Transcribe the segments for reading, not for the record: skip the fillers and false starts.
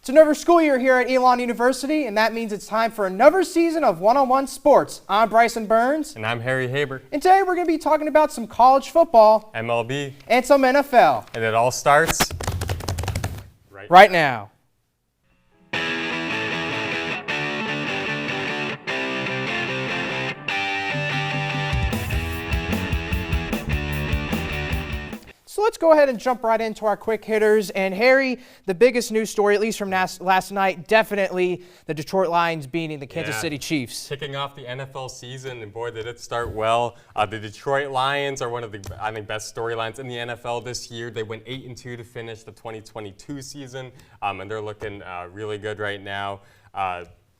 It's another school year here at Elon University, and that means it's time for another season of one-on-one sports. I'm Bryson Burns. And I'm Harry Haber. And today we're going to be talking about some college football, MLB, and some NFL. And it all starts right now. So let's go ahead and jump right into our quick hitters. And Harry, the biggest news story, at least from last night, definitely the Detroit Lions beating the Kansas City Chiefs. Kicking off the NFL season, and boy, did it start well. The Detroit Lions are one of the, I think, best storylines in the NFL this year. They went 8-2 to finish the 2022 season, and they're looking really good right now.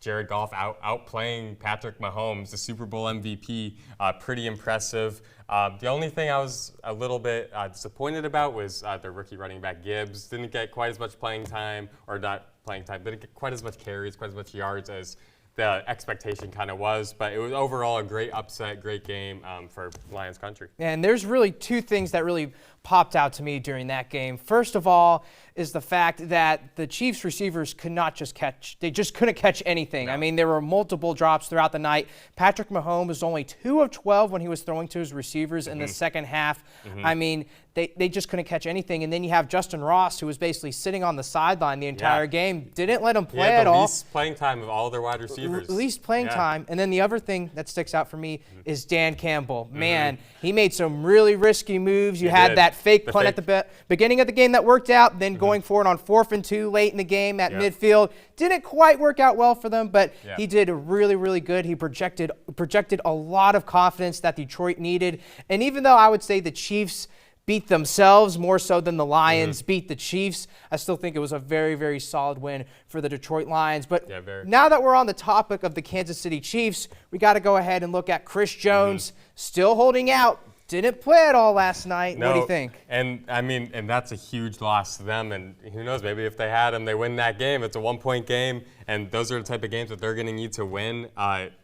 Jared Goff outplaying Patrick Mahomes, the Super Bowl MVP, pretty impressive. The only thing I was a little bit disappointed about was their rookie running back Gibbs. Didn't get quite as much playing time, or not playing time, didn't get quite as much carries, quite as much yards as the expectation kind of was. But it was overall a great upset, great game for Lions country. And there's really two things that really popped out to me during that game. First of all is the fact that the Chiefs receivers could not just catch. They just couldn't catch anything. No. I mean, there were multiple drops throughout the night. Patrick Mahomes was only 2 of 12 when he was throwing to his receivers in the second half. I mean, they just couldn't catch anything. And then you have Justin Ross, who was basically sitting on the sideline the entire game. Didn't let him play at all. The least playing time of all their wide receivers. Least playing time. And then the other thing that sticks out for me is Dan Campbell. Man, he made some really risky moves. You had that fake punt at the beginning of the game that worked out, then going forward on 4th and 2 late in the game at midfield. Didn't quite work out well for them, but he did really, really good. He projected a lot of confidence that Detroit needed. And even though I would say the Chiefs beat themselves more so than the Lions beat the Chiefs, I still think it was a very, very solid win for the Detroit Lions. But now that we're on the topic of the Kansas City Chiefs, we got to go ahead and look at Chris Jones, still holding out. Didn't play at all last night. No, what do you think? And I mean, and that's a huge loss to them. And who knows, maybe if they had him, they win that game. It's a 1-point game, and those are the type of games that they're going to need to win.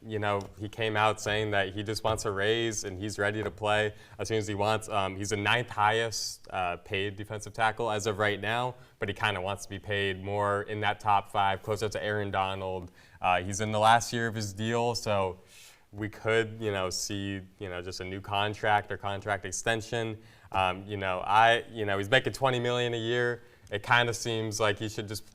You know, he came out saying that he just wants a raise and he's ready to play as soon as he wants. He's the 9th highest paid defensive tackle as of right now, but he kind of wants to be paid more in that top 5, closer to Aaron Donald. He's in the last year of his deal, so we could, see, just a new contract or contract extension. He's making $20 million a year. It kind of seems like he should just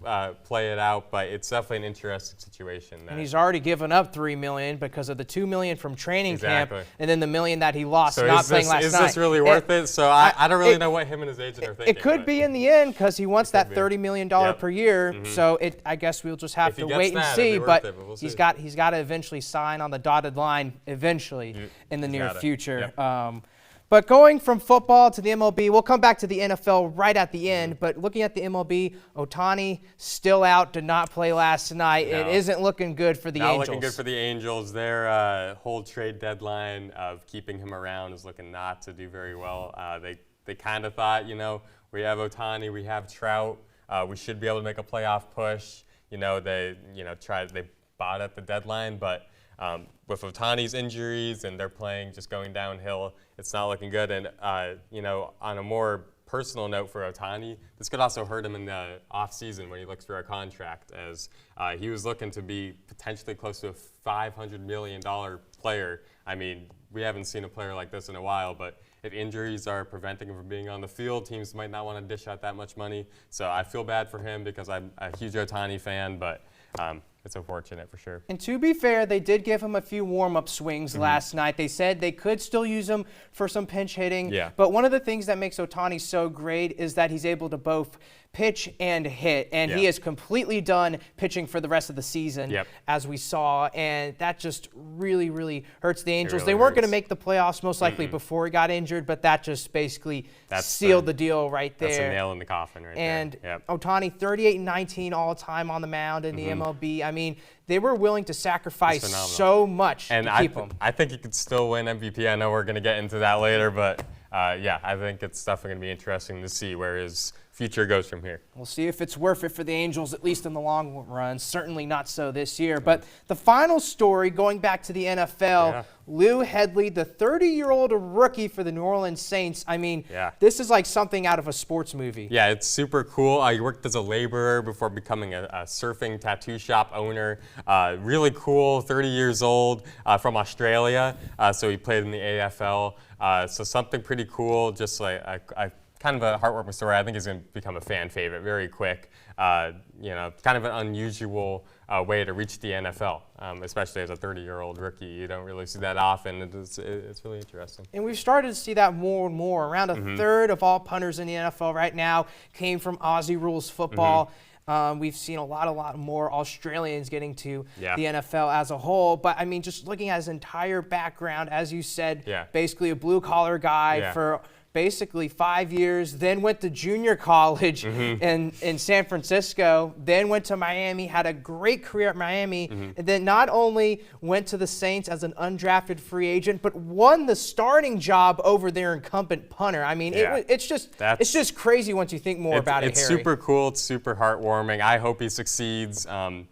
play it out, but it's definitely an interesting situation. And he's already given up $3 million because of the $2 million from training camp, and then the $1 million that he lost not playing last night. Is this really worth it? So I don't really know what him and his agent are thinking. It could be in the end because he wants that $30 million per year. So I guess we'll just have to wait and see. But he's got to eventually sign on the dotted line eventually in the near future. But going from football to the MLB, we'll come back to the NFL right at the end. But looking at the MLB, Ohtani still out, did not play last night. No. It isn't looking good for the Angels. Not looking good for the Angels. Their whole trade deadline of keeping him around is looking not to do very well. They kind of thought, we have Ohtani, we have Trout, we should be able to make a playoff push. They bought at the deadline, but with Ohtani's injuries and they're playing just going downhill, it's not looking good. And, on a more personal note for Ohtani, this could also hurt him in the offseason when he looks for a contract, as he was looking to be potentially close to a $500 million player. I mean, we haven't seen a player like this in a while, but if injuries are preventing him from being on the field, teams might not want to dish out that much money. So I feel bad for him because I'm a huge Ohtani fan, but it's unfortunate for sure. And to be fair, they did give him a few warm-up swings last night. They said they could still use him for some pinch hitting. Yeah. But one of the things that makes Ohtani so great is that he's able to both pitch and hit. And he is completely done pitching for the rest of the season, as we saw. And that just really, really hurts the Angels. They weren't going to make the playoffs most likely before he got injured, but that just basically sealed the deal right there. That's a nail in the coffin right there. And Ohtani, 38-19 all-time on the mound in the MLB. I mean, they were willing to sacrifice so much to keep him. I think he could still win MVP. I know we're going to get into that later, but I think it's definitely going to be interesting to see where his future goes from here. We'll see if it's worth it for the Angels, at least in the long run. Certainly not so this year. But the final story, going back to the NFL, Lou Headley, the 30-year-old rookie for the New Orleans Saints. I mean, this is like something out of a sports movie. Yeah, it's super cool. He worked as a laborer before becoming a surfing tattoo shop owner. Really cool, 30 years old, from Australia. So he played in the AFL. So something pretty cool, just like kind of a heartwarming story. I think he's going to become a fan favorite very quick. Kind of an unusual way to reach the NFL, especially as a 30-year-old rookie. You don't really see that often. It's really interesting. And we've started to see that more and more. Around a third of all punters in the NFL right now came from Aussie rules football. We've seen a lot more Australians getting to the NFL as a whole. But, I mean, just looking at his entire background, as you said, basically a blue-collar guy for basically 5 years, then went to junior college in San Francisco, then went to Miami, had a great career at Miami, and then not only went to the Saints as an undrafted free agent, but won the starting job over their incumbent punter. I mean, it's just crazy once you think more about it, It's Harry. super cool. It's super heartwarming. I hope he succeeds. I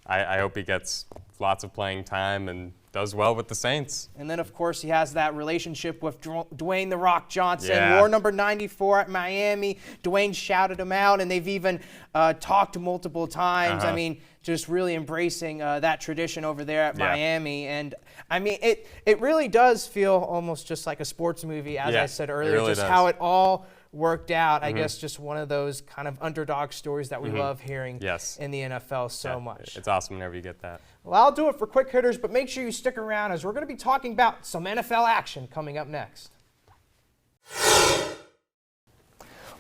hope he gets lots of playing time and does well with the Saints. And then, of course, he has that relationship with Dwayne "The Rock" Johnson, wore number 94 at Miami. Dwayne shouted him out, and they've even talked multiple times. I mean, just really embracing that tradition over there at Miami. And, I mean, it really does feel almost just like a sports movie, as I said earlier, really just does. how it all worked out. I guess just one of those kind of underdog stories that we love hearing in the NFL so much. It's awesome whenever you get that. Well, I'll do it for quick hitters, but make sure you stick around as we're going to be talking about some NFL action coming up next.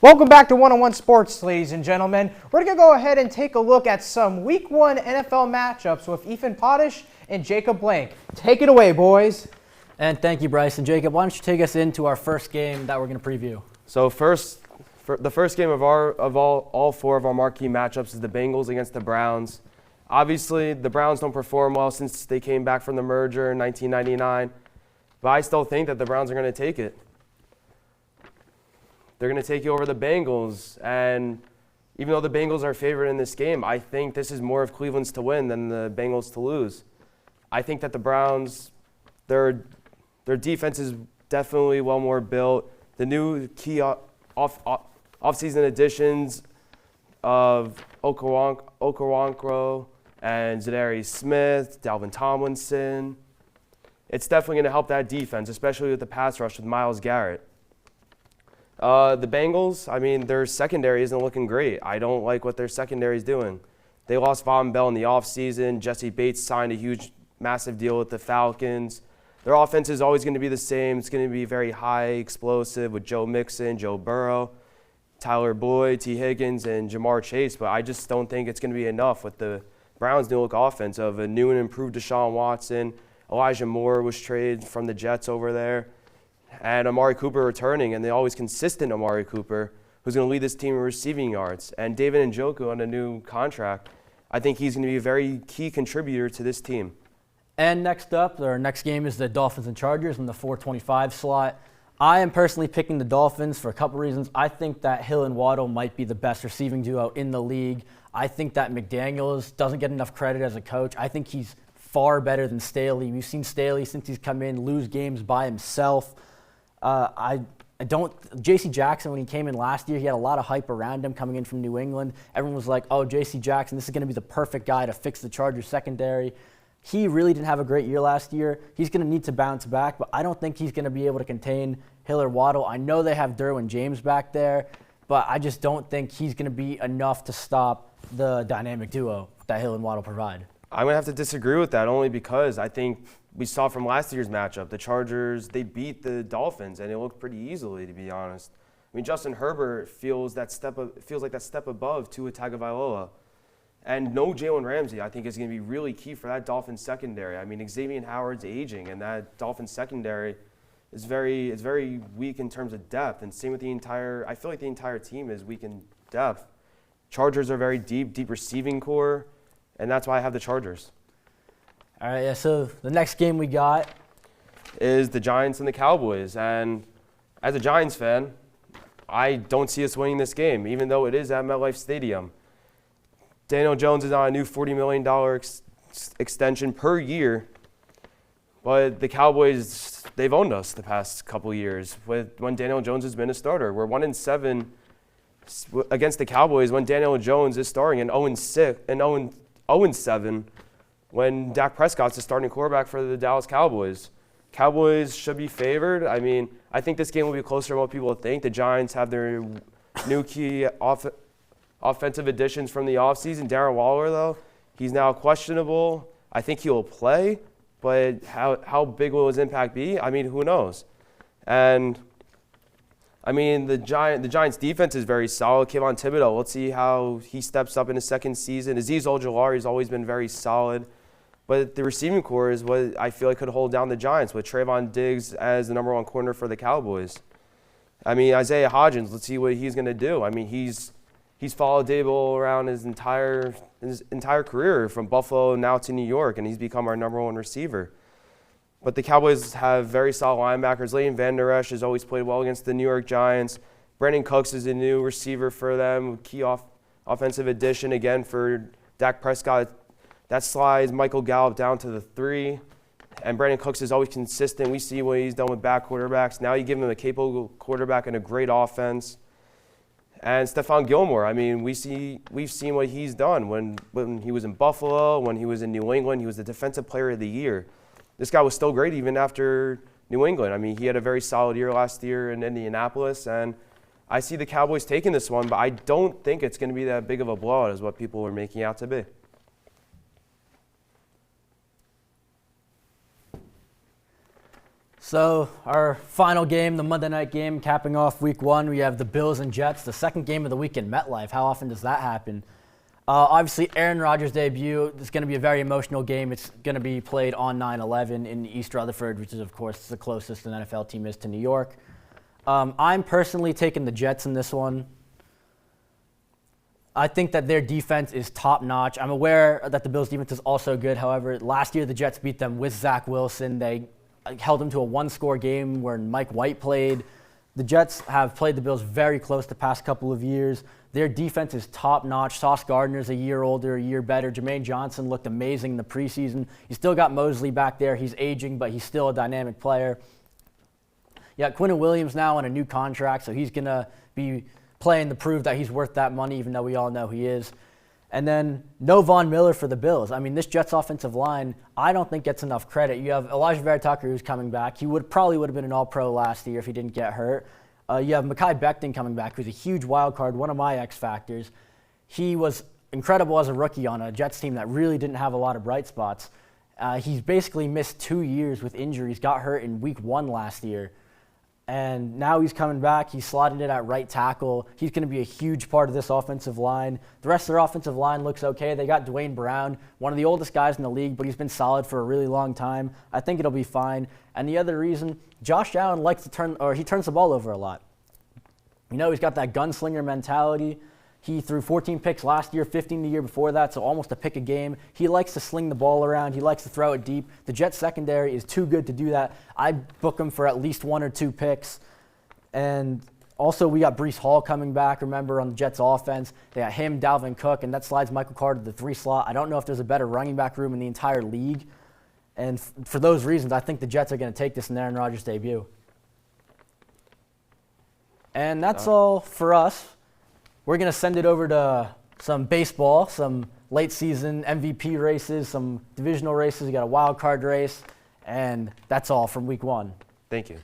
Welcome back to One-on-One Sports, ladies and gentlemen. We're going to go ahead and take a look at some Week 1 NFL matchups with Ethan Potash and Jacob Blank. Take it away, boys. And thank you, Bryce. And Jacob, why don't you take us into our first game that we're going to preview? So the first game of all four of our marquee matchups is the Bengals against the Browns. Obviously, the Browns don't perform well since they came back from the merger in 1999, but I still think that the Browns are going to take it. They're going to take you over the Bengals, and even though the Bengals are favored in this game, I think this is more of Cleveland's to win than the Bengals to lose. I think that the Browns, their defense is definitely well more built. The new key off-season additions of Okoronkwo and Zadarius Smith, Dalvin Tomlinson, it's definitely going to help that defense, especially with the pass rush with Myles Garrett. The Bengals, I mean, their secondary isn't looking great. I don't like what their secondary is doing. They lost Von Bell in the offseason. Jesse Bates signed a huge, massive deal with the Falcons. Their offense is always going to be the same. It's going to be very high explosive with Joe Mixon, Joe Burrow, Tyler Boyd, T. Higgins, and Jamar Chase. But I just don't think it's going to be enough with the Browns' new look offense of a new and improved Deshaun Watson. Elijah Moore was traded from the Jets over there. And Amari Cooper returning, and the always consistent Amari Cooper, who's going to lead this team in receiving yards. And David Njoku on a new contract. I think he's going to be a very key contributor to this team. And next up, our next game is the Dolphins and Chargers in the 4:25 slot. I am personally picking the Dolphins for a couple reasons. I think that Hill and Waddle might be the best receiving duo in the league. I think that McDaniels doesn't get enough credit as a coach. I think he's far better than Staley. We've seen Staley, since he's come in, lose games by himself. J.C. Jackson, when he came in last year, he had a lot of hype around him coming in from New England. Everyone was like, oh, J.C. Jackson, this is going to be the perfect guy to fix the Chargers secondary. He really didn't have a great year last year. He's going to need to bounce back, but I don't think he's going to be able to contain Hill or Waddle. I know they have Derwin James back there, but I just don't think he's going to be enough to stop the dynamic duo that Hill and Waddle provide. I'm going to have to disagree with that only because I think we saw from last year's matchup, the Chargers, they beat the Dolphins, and it looked pretty easily, to be honest. I mean, Justin Herbert feels like that step above Tua Tagovailoa. And no Jalen Ramsey, I think, is going to be really key for that Dolphins secondary. I mean, Xavier Howard's aging, and that Dolphins secondary is very weak in terms of depth. And same with I feel like the entire team is weak in depth. Chargers are very deep receiving core, and that's why I have the Chargers. All right, yeah, so the next game we got is the Giants and the Cowboys. And as a Giants fan, I don't see us winning this game, even though it is at MetLife Stadium. Daniel Jones is on a new $40 million extension per year, but the Cowboys, they've owned us the past couple years when Daniel Jones has been a starter. We're 1-7 against the Cowboys when Daniel Jones is starting, and 0-7 when Dak Prescott's the starting quarterback for the Dallas Cowboys. Cowboys should be favored. I mean, I think this game will be closer than what people think. The Giants have their new key offensive additions from the offseason. Darren Waller, though, he's now questionable. I think he will play, but how big will his impact be? I mean, who knows? And I mean, the Giants' defense is very solid. Kayvon Thibodeau, let's see how he steps up in his second season. Azeez Ojulari has always been very solid. But the receiving core is what I feel like could hold down the Giants with Trayvon Diggs as the number one corner for the Cowboys. I mean, Isaiah Hodgins, let's see what he's going to do. I mean, he's followed Dable around his entire career from Buffalo now to New York, and he's become our number one receiver. But the Cowboys have very solid linebackers. Leighton Vander Esch has always played well against the New York Giants. Brandon Cooks is a new receiver for them, key offensive addition again for Dak Prescott. That slides Michael Gallup down to the 3. And Brandon Cooks is always consistent. We see what he's done with back quarterbacks. Now you give him a capable quarterback and a great offense. And Stephon Gilmore, I mean, we've seen what he's done when he was in Buffalo, when he was in New England. He was the Defensive Player of the Year. This guy was still great even after New England. I mean, he had a very solid year last year in Indianapolis. And I see the Cowboys taking this one, but I don't think it's going to be that big of a blowout as what people are making out to be. So our final game, the Monday night game, capping off week 1, we have the Bills and Jets, the second game of the week in MetLife. How often does that happen? Obviously, Aaron Rodgers' debut is going to be a very emotional game. It's going to be played on 9/11 in East Rutherford, which is, of course, the closest an NFL team is to New York. I'm personally taking the Jets in this one. I think that their defense is top-notch. I'm aware that the Bills' defense is also good. However, last year the Jets beat them with Zach Wilson. They held them to a one-score game where Mike White played. The Jets have played the Bills very close the past couple of years. Their defense is top-notch. Sauce Gardner's a year older, a year better. Jermaine Johnson looked amazing in the preseason. You still got Mosley back there. He's aging, but he's still a dynamic player. Yeah, Quinnen Williams now on a new contract, so he's going to be playing to prove that he's worth that money, even though we all know he is. And then no Von Miller for the Bills. I mean, this Jets offensive line, I don't think gets enough credit. You have Elijah Vera Tucker, who's coming back. He probably would have been an All-Pro last year if he didn't get hurt. You have Mekhi Becton coming back, who's a huge wild card, one of my X factors. He was incredible as a rookie on a Jets team that really didn't have a lot of bright spots. He's basically missed 2 years with injuries, got hurt in week 1 last year. And now he's coming back. He's slotted it at right tackle. He's going to be a huge part of this offensive line. The rest of their offensive line looks okay. They got Dwayne Brown, one of the oldest guys in the league, but he's been solid for a really long time. I think it'll be fine. And the other reason, Josh Allen likes to he turns the ball over a lot. You know, he's got that gunslinger mentality. He threw 14 picks last year, 15 the year before that, so almost a pick a game. He likes to sling the ball around. He likes to throw it deep. The Jets secondary is too good to do that. I'd book him for at least 1 or 2 picks. And also we got Breece Hall coming back, remember, on the Jets offense. They got him, Dalvin Cook, and that slides Michael Carter to the 3 slot. I don't know if there's a better running back room in the entire league. And for those reasons, I think the Jets are going to take this in Aaron Rodgers' debut. And that's all for us. We're going to send it over to some baseball, some late season MVP races, some divisional races. We got a wild card race, and that's all from week 1. Thank you.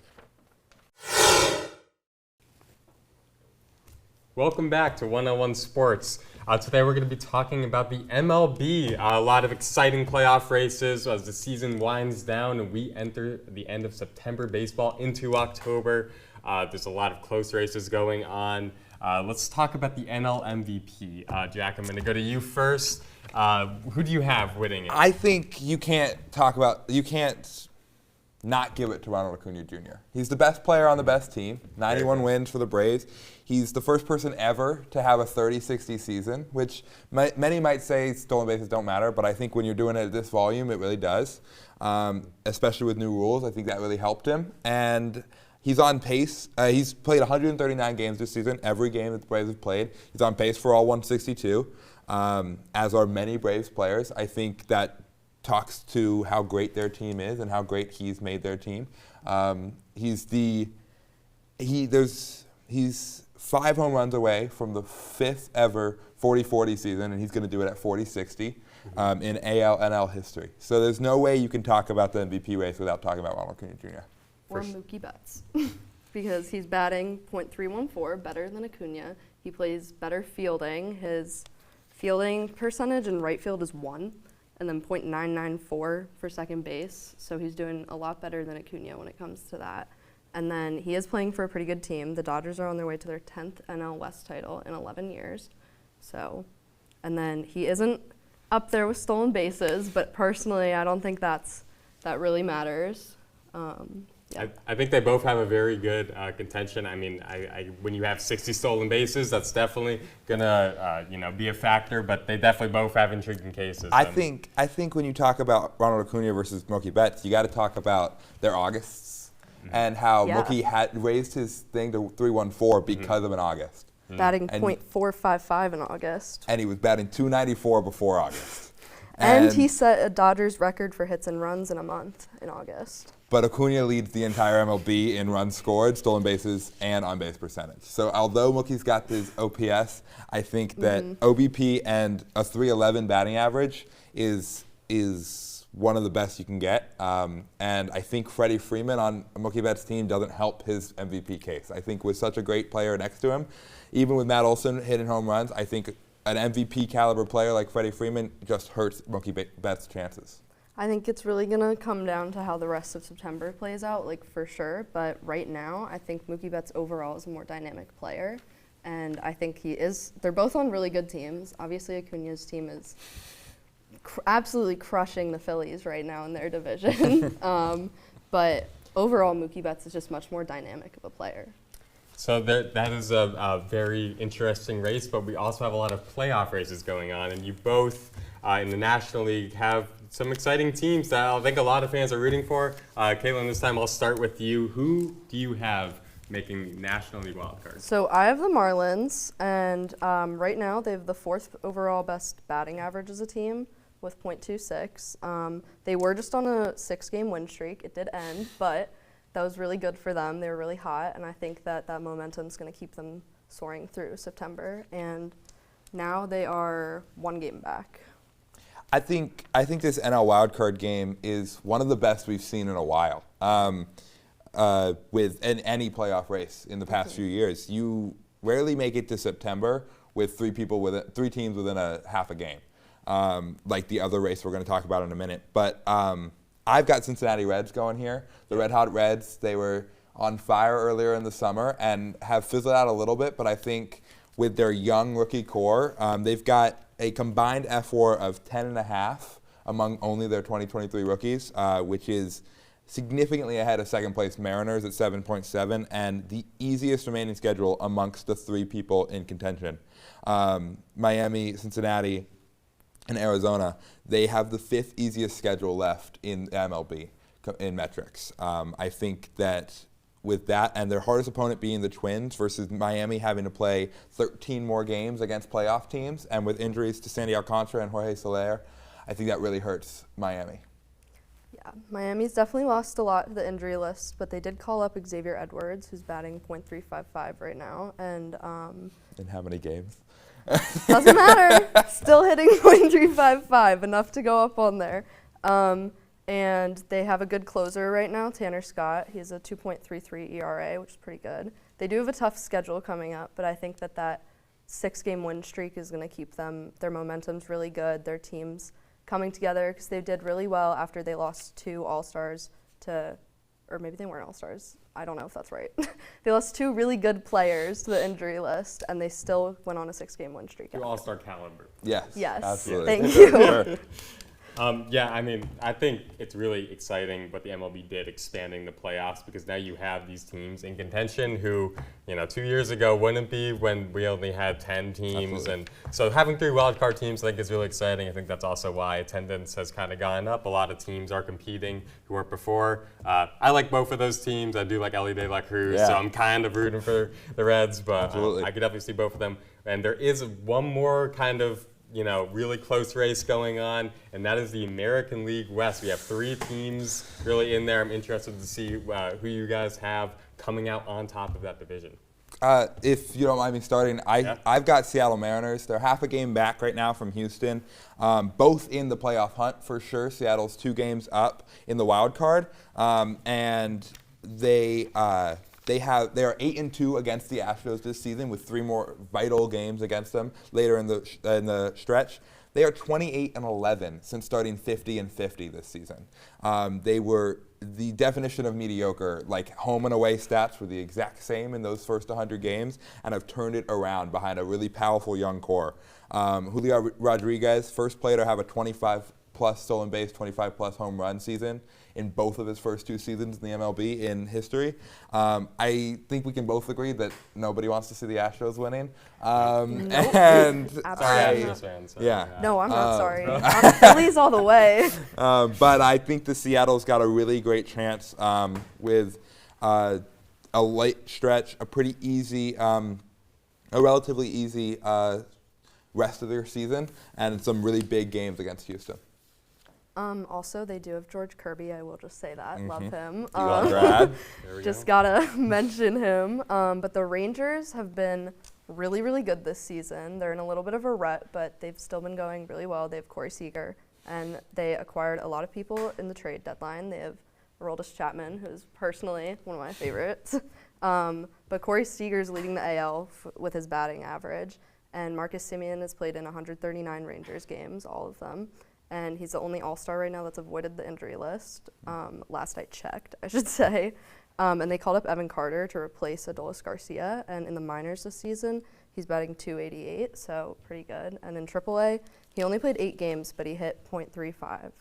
Welcome back to 101 Sports. Today we're going to be talking about the MLB. A lot of exciting playoff races as the season winds down and we enter the end of September baseball into October. There's a lot of close races going on. Let's talk about the NL MVP. Jack, I'm going to go to you first. Who do you have winning it? I think you can't not give it to Ronald Acuna Jr. He's the best player on the best team, 91 wins for the Braves. He's the first person ever to have a 30-60 season, which many might say stolen bases don't matter, but I think when you're doing it at this volume, it really does, especially with new rules. I think that really helped him. And He's on pace. He's played 139 games this season. Every game that the Braves have played, he's on pace for all 162. As are many Braves players. I think that talks to how great their team is and how great he's made their team. He's 5 home runs away from the 5th ever 40-40 season, and he's going to do it at 40-60 in AL-NL history. So there's no way you can talk about the MVP race without talking about Ronald Acuna Jr. Or Mookie Betts, because he's batting .314, better than Acuna. He plays better fielding. His fielding percentage in right field is 1, and then .994 for second base. So he's doing a lot better than Acuna when it comes to that. And then he is playing for a pretty good team. The Dodgers are on their way to their 10th NL West title in 11 years. So, and then he isn't up there with stolen bases, but personally, I don't think that really matters. Yeah. I think they both have a very good contention. I mean, when you have 60 stolen bases, that's definitely gonna be a factor. But they definitely both have intriguing cases. I think when you talk about Ronald Acuna versus Mookie Betts, you got to talk about their Augusts and how Mookie had raised his thing to 314 because of an August. Batting .455 in August. And he was batting .294 before August. And he set a Dodgers record for hits and runs in a month in August. But Acuna leads the entire MLB in runs scored, stolen bases, and on-base percentage. So although Mookie's got his OPS, I think that OBP and a .311 batting average is one of the best you can get. And I think Freddie Freeman on Mookie Betts' team doesn't help his MVP case. I think with such a great player next to him, even with Matt Olson hitting home runs, I think an MVP caliber player like Freddie Freeman just hurts Mookie Betts' chances. I think it's really going to come down to how the rest of September plays out, like for sure. But right now, I think Mookie Betts overall is a more dynamic player. And I think they're both on really good teams. Obviously, Acuna's team is absolutely crushing the Phillies right now in their division. But overall, Mookie Betts is just much more dynamic of a player. So that is a very interesting race, but we also have a lot of playoff races going on, and you both in the National League have some exciting teams that I think a lot of fans are rooting for. Caitlin, this time I'll start with you. Who do you have making National League wildcards? So I have the Marlins, and right now they have the 4th overall best batting average as a team with .26. They were just on a 6-game win streak. It did end, but that was really good for them. They were really hot, and I think that momentum is going to keep them soaring through September. And now they are 1 game back. I think this NL wildcard game is one of the best we've seen in a while. With any playoff race in the past few years, you rarely make it to September with 3 teams within a half a game, like the other race we're going to talk about in a minute. But I've got Cincinnati Reds going here. The Red Hot Reds, they were on fire earlier in the summer and have fizzled out a little bit, but I think with their young rookie core, they've got a combined F4 of 10.5 among only their 2023 rookies, which is significantly ahead of second-place Mariners at 7.7 and the easiest remaining schedule amongst the 3 people in contention. Miami, Cincinnati, and Arizona, they have the 5th easiest schedule left in MLB in metrics. I think that with that and their hardest opponent being the Twins versus Miami having to play 13 more games against playoff teams, and with injuries to Sandy Alcantara and Jorge Soler, I think that really hurts Miami. Yeah, Miami's definitely lost a lot to the injury list, but they did call up Xavier Edwards, who's batting .355 right now. And in how many games? Doesn't matter. Still hitting .355, enough to go up on there. And they have a good closer right now, Tanner Scott. He has a 2.33 ERA, which is pretty good. They do have a tough schedule coming up, but I think that 6-game win streak is going to keep them. Their momentum's really good. Their team's coming together because they did really well after they lost 2 All-Stars to, or maybe they weren't All-Stars. I don't know if that's right. They lost 2 really good players to the injury list, and they still went on a 6-game win streak. 2 All-Star caliber. Yes. Yes. Absolutely. Thank you. Sure. Yeah, I mean, I think it's really exciting what the MLB did expanding the playoffs, because now you have these teams in contention who, 2 years ago wouldn't be when we only had 10 teams. Absolutely. And so having 3 wildcard teams I think is really exciting. I think that's also why attendance has kind of gone up. A lot of teams are competing who weren't before. I like both of those teams. I do like Ellie De La Cruz, Yeah. so I'm kind of rooting for the Reds, but Absolutely. I could definitely see both of them. And there is one more kind of really close race going on, and that is the American League West. We have 3 teams really in there. I'm interested to see who you guys have coming out on top of that division. If you don't mind me starting, I've got Seattle Mariners. They're half a game back right now from Houston, both in the playoff hunt for sure. Seattle's 2 games up in the wild card, and they are 8-2 against the Astros this season, with 3 more vital games against them later in the stretch. They are 28-11 since starting 50-50 this season. They were the definition of mediocre. Like, home and away stats were the exact same in those first 100 games, and have turned it around behind a really powerful young core. Julio Rodriguez, first player to have a 25-plus stolen base, 25-plus home run season in both of his first 2 seasons in the MLB in history. I think we can both agree that nobody wants to see the Astros winning. Nope. And Absolutely Astros fans. yeah. No, I'm not sorry. I'm Phillies all the way. But I think the Seattle's got a really great chance with a late stretch, a pretty easy, a relatively easy rest of their season, and some really big games against Houston. Also, they do have George Kirby. I will just say that. Love him. Brad. There we Just go. gotta mention him. But the Rangers have been really, really good this season. They're in a little bit of a rut, but they've still been going really well. They have Corey Seager, and they acquired a lot of people in the trade deadline. They have Aroldis Chapman, who's personally one of my favorites. But Corey Seager's leading the AL with his batting average, and Marcus Semien has played in 139 Rangers games, all of them. And he's the only all-star right now that's avoided the injury list, last I checked, I should say. And they called up Evan Carter to replace Adolis Garcia. And in the minors this season, he's batting .288, so pretty good. And in AAA, he only played 8 games, but he hit .35.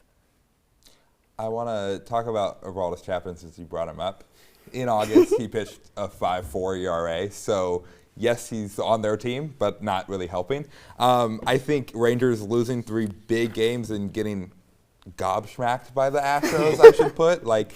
I want to talk about Aroldis Chapman since you brought him up. In August, he pitched a 5.4 ERA, so yes, he's on their team, but not really helping. I think Rangers losing 3 big games and getting gobsmacked by the Astros, I should put. Like,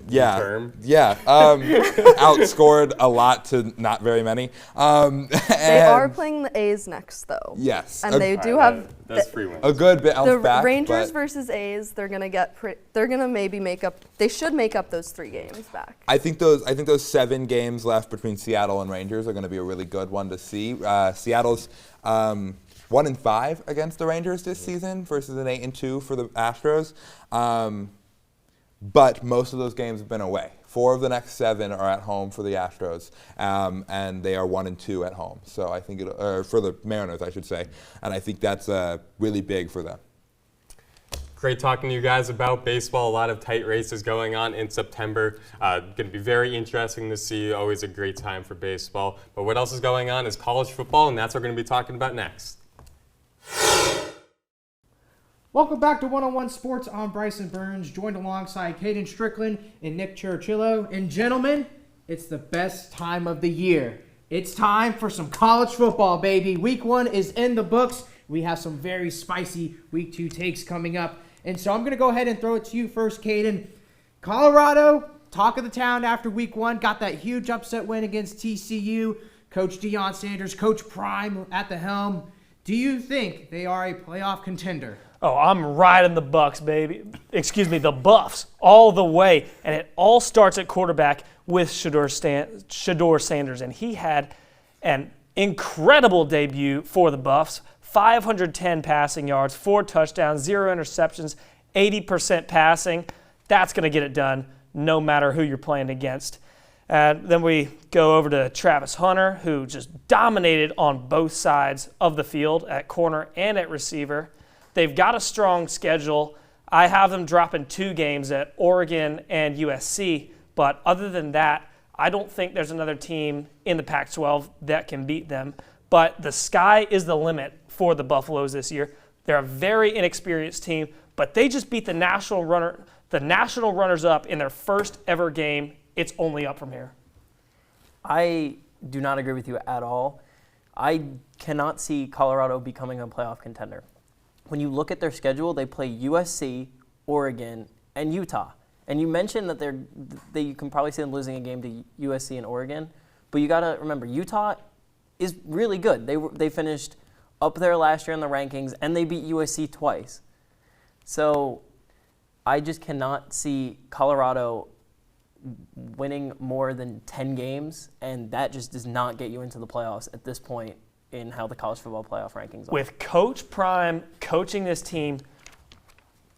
Yeah. Term. Yeah. Outscored a lot to not very many. They are playing the A's next, though. Yes. And they do have that's free wins. A good bit the back. Rangers but versus A's. They're gonna maybe make up. They should make up those 3 games back. I think those 7 games left between Seattle and Rangers are going to be a really good one to see. Seattle's 1-5 against the Rangers this season versus an 8-2 for the Astros. But most of those games have been away. 4 of the next 7 are at home for the Astros, and they are 1-2 at home. So I think for the Mariners, I should say, and I think that's really big for them. Great talking to you guys about baseball. A lot of tight races going on in September. Going to be very interesting to see. Always a great time for baseball. But what else is going on is college football, and that's what we're going to be talking about next. Welcome back to One-on-One Sports. I'm Bryson Burns, joined alongside Caden Strickland and Nick Chirichillo. And gentlemen, it's the best time of the year. It's time for some college football, baby. Week 1 is in the books. We have some very spicy Week 2 takes coming up. And so I'm going to go ahead and throw it to you first, Caden. Colorado, talk of the town after Week 1, got that huge upset win against TCU. Coach Deion Sanders, Coach Prime at the helm. Do you think they are a playoff contender? Oh, I'm riding the Bucks, baby. Excuse me, the Buffs all the way. And it all starts at quarterback with Shedeur Sanders. And he had an incredible debut for the Buffs. 510 passing yards, 4 touchdowns, 0 interceptions, 80% passing. That's going to get it done no matter who you're playing against. And then we go over to Travis Hunter, who just dominated on both sides of the field at corner and at receiver. They've got a strong schedule. I have them dropping 2 games at Oregon and USC, but other than that, I don't think there's another team in the Pac-12 that can beat them. But the sky is the limit for the Buffaloes this year. They're a very inexperienced team, but they just beat the national runners-up in their first ever game. It's only up from here. I do not agree with you at all. I cannot see Colorado becoming a playoff contender. When you look at their schedule, they play USC, Oregon, and Utah. And you mentioned that you can probably see them losing a game to USC and Oregon, but you got to remember Utah is really good. They finished up there last year in the rankings, and they beat USC twice. So I just cannot see Colorado winning more than 10 games, and that just does not get you into the playoffs at this point in how the college football playoff rankings are. With Coach Prime coaching this team,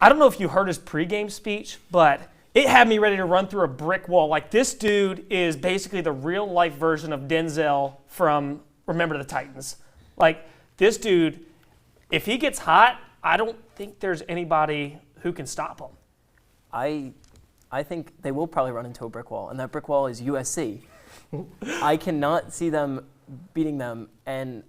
I don't know if you heard his pregame speech, but it had me ready to run through a brick wall. Like, this dude is basically the real-life version of Denzel from Remember the Titans. Like, this dude, if he gets hot, I don't think there's anybody who can stop him. I think they will probably run into a brick wall, and that brick wall is USC. I cannot see them beating them, and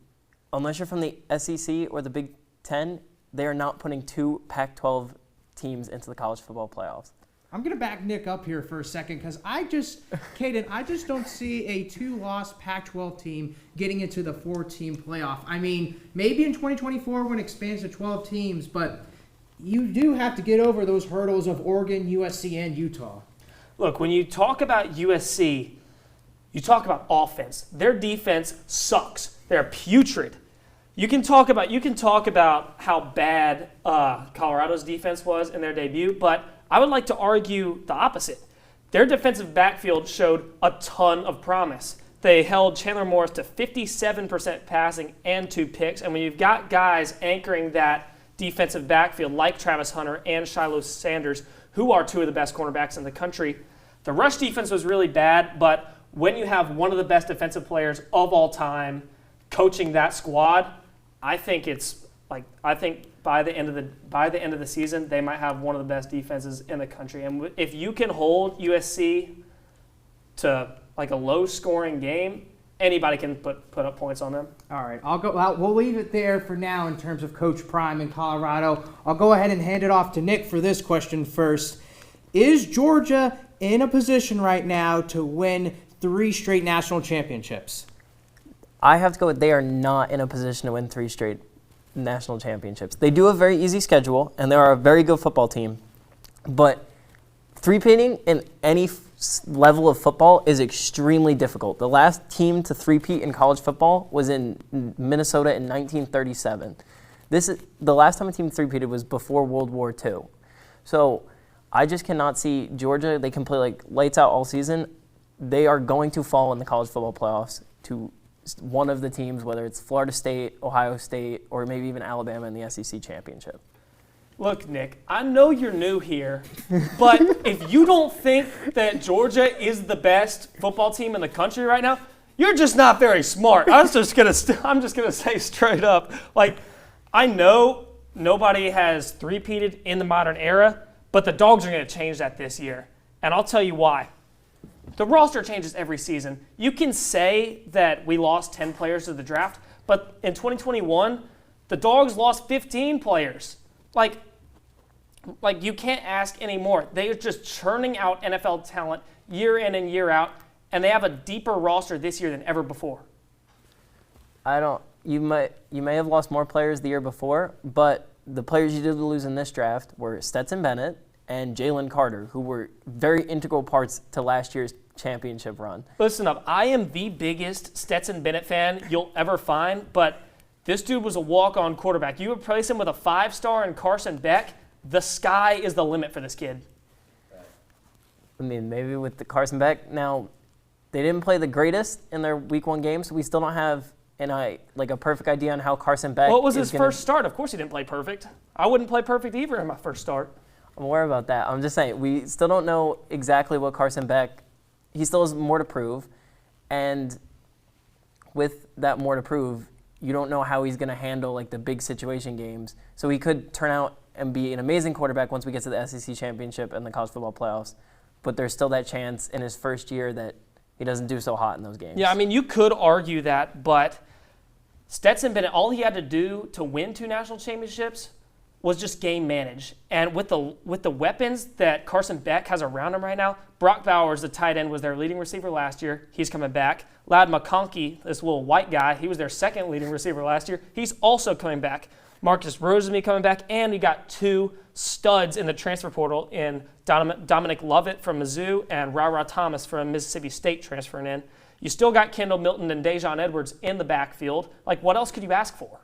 unless you're from the SEC or the Big Ten, they are not putting 2 Pac-12 teams into the college football playoffs. I'm going to back Nick up here for a second because Caden, I just don't see a 2-loss Pac-12 team getting into the 4-team playoff. I mean, maybe in 2024 when it expands to 12 teams, but you do have to get over those hurdles of Oregon, USC, and Utah. Look, when you talk about USC, you talk about offense. Their defense sucks. They're putrid. You can talk about how bad Colorado's defense was in their debut, but I would like to argue the opposite. Their defensive backfield showed a ton of promise. They held Chandler Morris to 57% passing and 2 picks, and when you've got guys anchoring that defensive backfield like Travis Hunter and Shiloh Sanders, who are 2 of the best cornerbacks in the country, the rush defense was really bad, but when you have one of the best defensive players of all time coaching that squad, I think by the end of the season, they might have one of the best defenses in the country. And if you can hold USC to like a low-scoring game, anybody can put up points on them. All right, we'll leave it there for now in terms of Coach Prime in Colorado. I'll go ahead and hand it off to Nick for this question first. Is Georgia in a position right now to win 3 straight national championships? I have to go with they are not in a position to win 3 straight national championships. They do have a very easy schedule, and they are a very good football team. But three-peating in any level of football is extremely difficult. The last team to three-peat in college football was in Minnesota in 1937. The last time a team three-peated was before World War II. So I just cannot see Georgia. They can play like lights out all season. They are going to fall in the college football playoffs to one of the teams, whether it's Florida State, Ohio State, or maybe even Alabama in the SEC championship. Look, Nick, I know you're new here, but if you don't think that Georgia is the best football team in the country right now, you're just not very smart. I'm just gonna say straight up, like, I know nobody has three-peated in the modern era, but the Dogs are gonna change that this year, and I'll tell you why. The roster changes every season. You can say that we lost 10 players to the draft, but in 2021, the Dogs lost 15 players. Like you can't ask anymore. They are just churning out NFL talent year in and year out, and they have a deeper roster this year than ever before. You may have lost more players the year before, but the players you did lose in this draft were Stetson Bennett and Jalen Carter, who were very integral parts to last year's championship run. Listen up, I am the biggest Stetson Bennett fan you'll ever find, but this dude was a walk-on quarterback. You replace him with a 5-star in Carson Beck, the sky is the limit for this kid. I mean, maybe with the Carson Beck. Now, they didn't play the greatest in their Week 1 game, so we still don't have a perfect idea on how Carson Beck What was his first start? Of course he didn't play perfect. I wouldn't play perfect either in my first start. I'm aware about that. I'm just saying, we still don't know exactly what Carson Beck, he still has more to prove. And with that more to prove, you don't know how he's going to handle the big situation games. So he could turn out and be an amazing quarterback once we get to the SEC championship and the college football playoffs. But there's still that chance in his first year that he doesn't do so hot in those games. Yeah, I mean, you could argue that, but Stetson Bennett, all he had to do to win 2 national championships was just game manage. And with the weapons that Carson Beck has around him right now, Brock Bowers, the tight end, was their leading receiver last year. He's coming back. Ladd McConkey, this little white guy, he was their second leading receiver last year. He's also coming back. Marcus Rosenby coming back, and we got 2 studs in the transfer portal in Dominic Lovett from Mizzou and Ra Thomas from Mississippi State transferring in. You still got Kendall Milton and Dejon Edwards in the backfield. Like, what else could you ask for?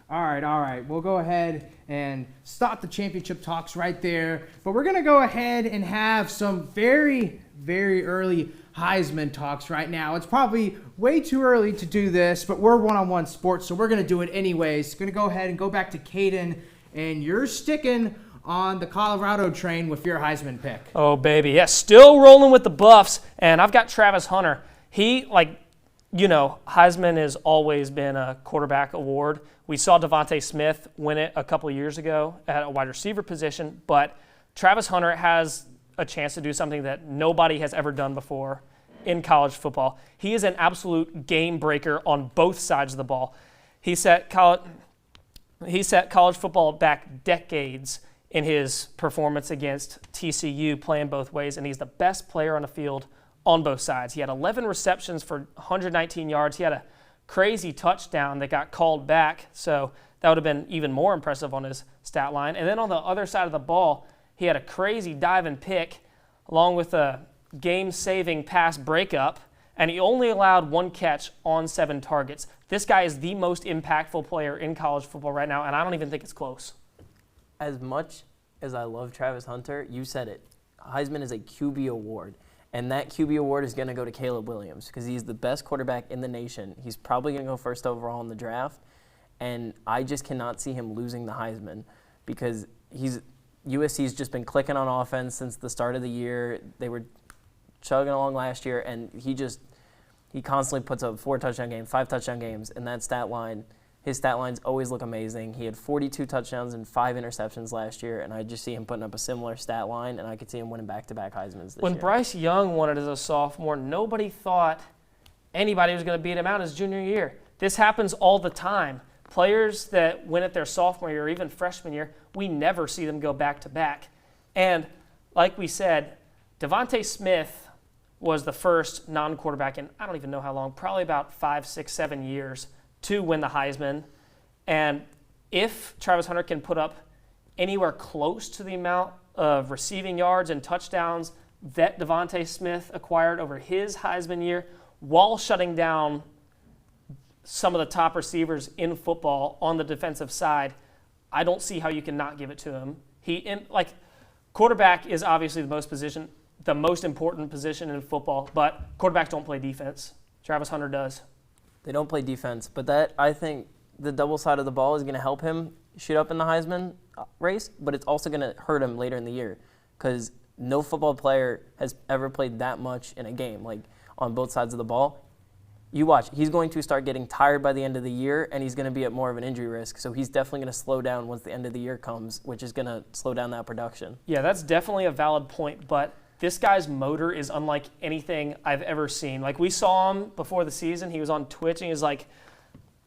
All right. We'll go ahead and stop the championship talks right there. But we're going to go ahead and have some very, very early Heisman talks right now. It's probably way too early to do this, but we're one-on-one sports, so we're going to do it anyways. Going to go ahead and go back to Caden, and you're sticking on the Colorado train with your Heisman pick. Oh, baby. Yeah, still rolling with the Buffs, and I've got Travis Hunter. He, Heisman has always been a quarterback award. We saw Devontae Smith win it a couple of years ago at a wide receiver position, but Travis Hunter has a chance to do something that nobody has ever done before in college football. He is an absolute game breaker on both sides of the ball. He set college football back decades in his performance against TCU, playing both ways, and he's the best player on the field on both sides. He had 11 receptions for 119 yards. He had a crazy touchdown that got called back, so that would have been even more impressive on his stat line. And then on the other side of the ball, he had a crazy dive and pick along with a game-saving pass breakup, and he only allowed 1 catch on 7 targets. This guy is the most impactful player in college football right now, and I don't even think it's close. As much as I love Travis Hunter, you said it. Heisman is a QB award, and that QB award is going to go to Caleb Williams because he's the best quarterback in the nation. He's probably going to go first overall in the draft, and I just cannot see him losing the Heisman because USC's just been clicking on offense since the start of the year. They were chugging along last year, and he constantly puts up 4 touchdown games, 5 touchdown games, and that stat line, his stat lines always look amazing. He had 42 touchdowns and 5 interceptions last year, and I just see him putting up a similar stat line, and I could see him winning back-to-back Heismans this year. When Bryce Young won it as a sophomore, nobody thought anybody was going to beat him out his junior year. This happens all the time. Players that win it their sophomore year or even freshman year, we never see them go back-to-back. And like we said, Devontae Smith was the first non-quarterback in I don't even know how long, probably about 5, 6, 7 years to win the Heisman. And if Travis Hunter can put up anywhere close to the amount of receiving yards and touchdowns that Devontae Smith acquired over his Heisman year while shutting down some of the top receivers in football on the defensive side, I don't see how you can not give it to him. Quarterback is obviously the most important position in football, but quarterbacks don't play defense. Travis Hunter does. They don't play defense, but I think the double side of the ball is going to help him shoot up in the Heisman race, but it's also going to hurt him later in the year because no football player has ever played that much in a game, like on both sides of the ball. You watch, he's going to start getting tired by the end of the year, and he's going to be at more of an injury risk, so he's definitely going to slow down once the end of the year comes, which is going to slow down that production. Yeah, that's definitely a valid point, but this guy's motor is unlike anything I've ever seen. Like, we saw him before the season. He was on Twitch, and he was like,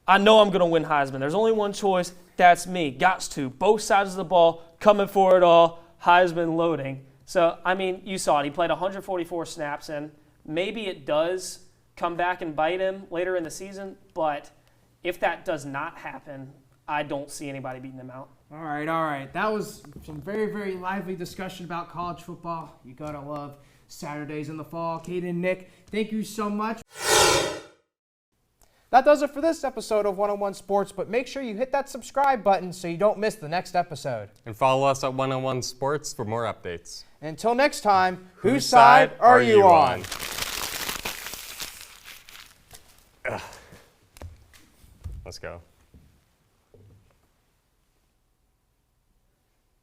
I know I'm going to win Heisman. There's only one choice. That's me. Gots to. Both sides of the ball, coming for it all, Heisman loading. So, I mean, you saw it. He played 144 snaps, and maybe it does come back and bite him later in the season, but if that does not happen, I don't see anybody beating him out. All right. That was some very, very lively discussion about college football. You gotta love Saturdays in the fall. Kate and Nick, thank you so much. That does it for this episode of 101 Sports, but make sure you hit that subscribe button so you don't miss the next episode. And follow us at 101 Sports for more updates. Until next time, whose side are you on? Let's go.